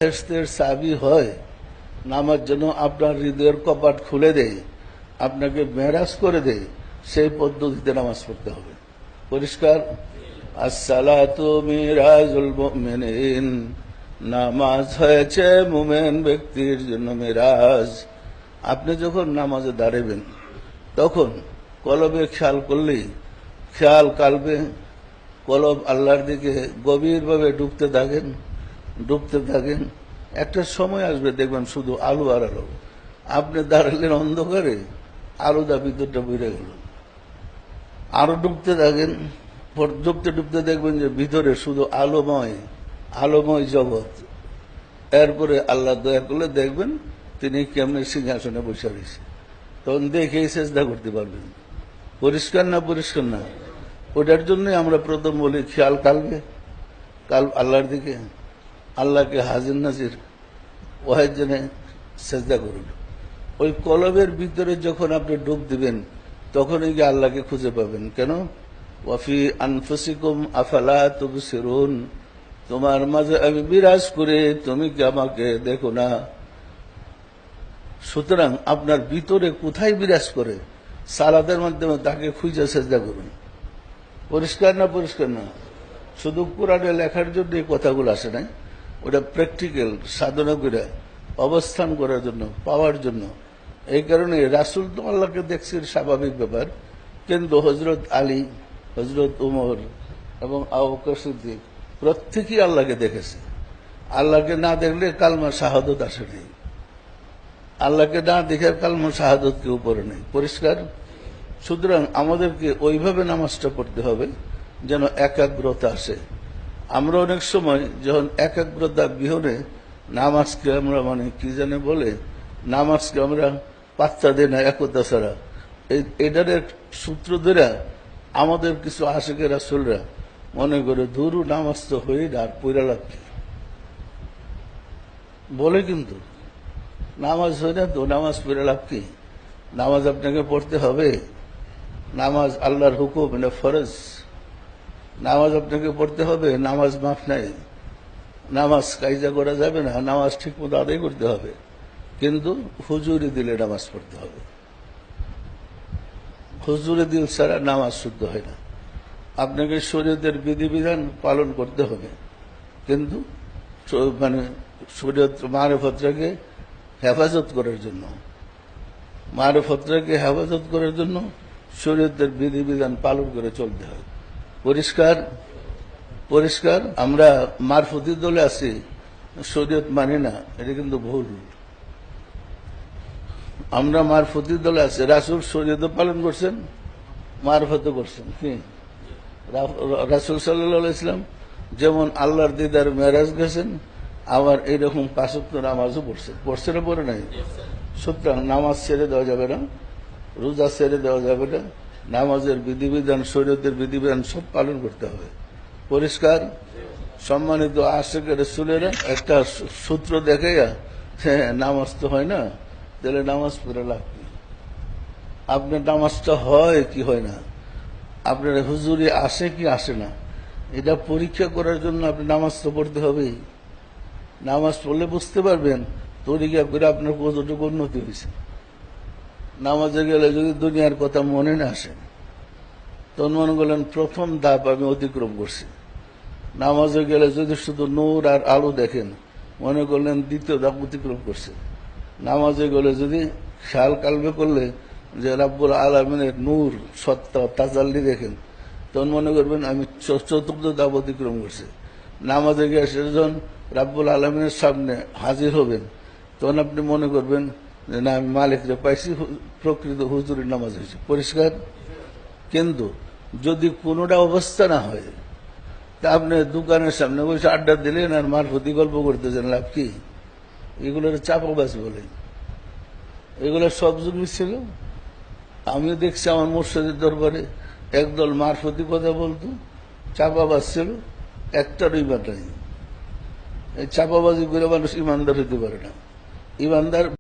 বেহেশতের চাবি হয় নামাজ যেন আপনার হৃদয়ের কপাট খুলে দেয়, আপনাকে মেরাজ করে দেয়, সেই পদ্ধতিতে নামাজ পড়তে হবে। পরিষ্কার? আসসালাতু মিরাজুল মুমিনিন, নামাজ হয়েছে মুমিন ব্যক্তির জন্য মিরাজ। আপনি যখন নামাজে দাঁড়াবেন তখন কলবে খেয়াল করলেই, খেয়াল কালবে কলব আল্লাহর দিকে গভীরভাবে ডুবতে থাকেন। একটা সময় আসবে দেখবেন শুধু আলো আর আলো। আপনি দাঁড়ালেন অন্ধকারে, আলোটা ভিতরটা বেড়ে গেল। আরো ডুবতে থাকেন, ডুবতে দেখবেন যে ভিতরে শুধু আলোময় জগৎ। এরপরে আল্লাহ দয়া করলে দেখবেন তিনি কেমনে সিংহাসনে বসে রয়েছে, তখন দেখেই চেষ্টা করতে পারবেন। পরিষ্কার না? পরিষ্কার না? ওটার জন্য আমরা প্রথম বলি খেয়াল কালবে আল্লাহর দিকে, আল্লাহকে হাজির নাজির ওয়াহেদ জেনে চেষ্টা করুন। ওই কলবের ভিতরে যখন আপনি ডুব দিবেন তখনই গিয়ে আল্লাহকে খুঁজে পাবেন। কেন? ওয়াফি আনফুসিকুম আফালা তুবসিরুন, তোমার মাঝে আমি বিরাজ করে, তুমি কি আমাকে দেখো না? সুতরাং আপনার ভিতরে কোথায় বিরাজ করে সালাতের মাধ্যমে তাকে খুঁজে চেষ্টা করুন। পরিষ্কার না? পরিষ্কার না? শুধু কোরআনে লেখার জন্য এই কথাগুলো আসে নাই, ওটা প্র্যাকটিক্যাল সাধনা করে অবস্থান করার জন্য, পাওয়ার জন্য। এই কারণে রাসূল তো আল্লাহকে দেখছেন, স্বাভাবিক ব্যাপার, কিন্তু হযরত আলী, হযরত উমর এবং আবু বকর সিদ্দিক প্রত্যেকেই আল্লাহকে দেখেছে। আল্লাহকে না দেখলে কালমা শাহাদত আসে নাই, আল্লাহকে না দেখে কালমা শাহাদত কেউ পড়ে নেই। পরিষ্কার? সুতরাং আমাদেরকে ওইভাবে নামাজটা পড়তে হবে যেন একাগ্রতা আসে। আমরা অনেক সময় যখন একাগ্রতা বিহনে নামাজকে আমরা কি জানে বলে, নামাজকে আমরা পাত্তা দিই না একতা ছাড়া। এটার সূত্র ধরে আমাদের কিছু আশিকের রাসূলরা মনে করে ধুরু নামাজ তো হয়ে আর পইরা লাভ কি বলে, কিন্তু নামাজ হয় না তো নামাজ পড়ে লাভ কি? নামাজ আপনাকে পড়তে হবে। নামাজ আল্লাহর হুকুম, এটা ফরজ। নামাজ আপনাকে পড়তে হবে, নামাজ মাফ নাই। নামাজ কায়দা করা যাবে না, নামাজ ঠিক মতো আদায় করতে হবে, কিন্তু হুজুরি দিলে নামাজ পড়তে হবে। হুজুরি দিল ছাড়া নামাজ শুদ্ধ হয় না। আপনাকে শরীয়তের বিধিবিধান পালন করতে হবে, কিন্তু শরীয়ত মারিফতটাকে হেফাজত করার জন্য, মারিফতটাকে হেফাজত করার জন্য শরীয়তের বিধিবিধান পালন করে চলতে হয়। পরিষ্কার? পরিষ্কার? আমরা মারফতি দলে আছি, শরীয়ত মানি না, এটা কিন্তু ভুল। আমরা মারফতি দলে আছি, রাসূল শরীয়ত পালন করছেন, মারফত করছেন। কি রাসূল সাল্লাল্লাহু আলাইহি ওয়াসাল্লাম যেমন আল্লাহর দিদার মেরাজ গেছেন, আবার এইরকম ৫ ওয়াক্ত নামাজও পড়ছে না পড়ে নাই? সুতরাং নামাজ ছেড়ে দেওয়া যাবে না, রোজা ছেড়ে দেওয়া যাবে না, নামাজের বিধিবিধান, শরীয়তের বিধিবিধান সব পালন করতে হবে। পরিষ্কার? সম্মানিত আশিকের রাসূলেরা একটা সূত্র দেখাইয়া নামাজ তো হয় না, তাহলে নামাজ পড়ে লাভ কি? আপনার নামাজটা হয় কি হয় না, আপনার হুজুরি আসে কি আসে না, এটা পরীক্ষা করার জন্য আপনি নামাজ তো পড়তে হবেই। নামাজ পড়লে বুঝতে পারবেন তরিকা করে আপনার কতটুকু উন্নতি হয়েছে। নামাজে গেলে যদি দুনিয়ার কথা মনে না আসে, তখন মনে করলেন প্রথম ধাপ আমি অতিক্রম করছি। নামাজে গেলে যদি শুধু নূর আর আলো দেখেন, মনে করলেন দ্বিতীয় ধাপ অতিক্রম করছে। নামাজে গেলে যদি খেয়াল কালবে করলে যে রাব্বুল আলামিনের নূর, সত্তা, তাজাল্লি দেখেন, তখন মনে করবেন আমি চতুর্থ ধাপ অতিক্রম করছি। নামাজে গিয়ে যখন রাব্বুল আলামিনের সামনে হাজির হবেন, তখন আপনি মনে করবেন যে না, আমি মালিকরে পাইছি, প্রকৃত হুজুরের নামাজ হয়েছে। পরিষ্কার? কিন্তু যদি কোনোটা অবস্থা না হয়, তা আপনি দোকানের সামনে বসে আড্ডা দিলেন আর মারফতি গল্প করতেছেন, লাভ কি? এগুলোর চাপাবাজ বলে, এগুলো সব যুগ ছিল। আমিও দেখছি আমার মুর্শিদের দরবারে একদল মারফতি কথা বলতো, চাপাবাজ ছিল, একটার ইমান নাই। এই চাপাবাজি করে মানুষ ইমানদার হইতে পারে না। ইমানদার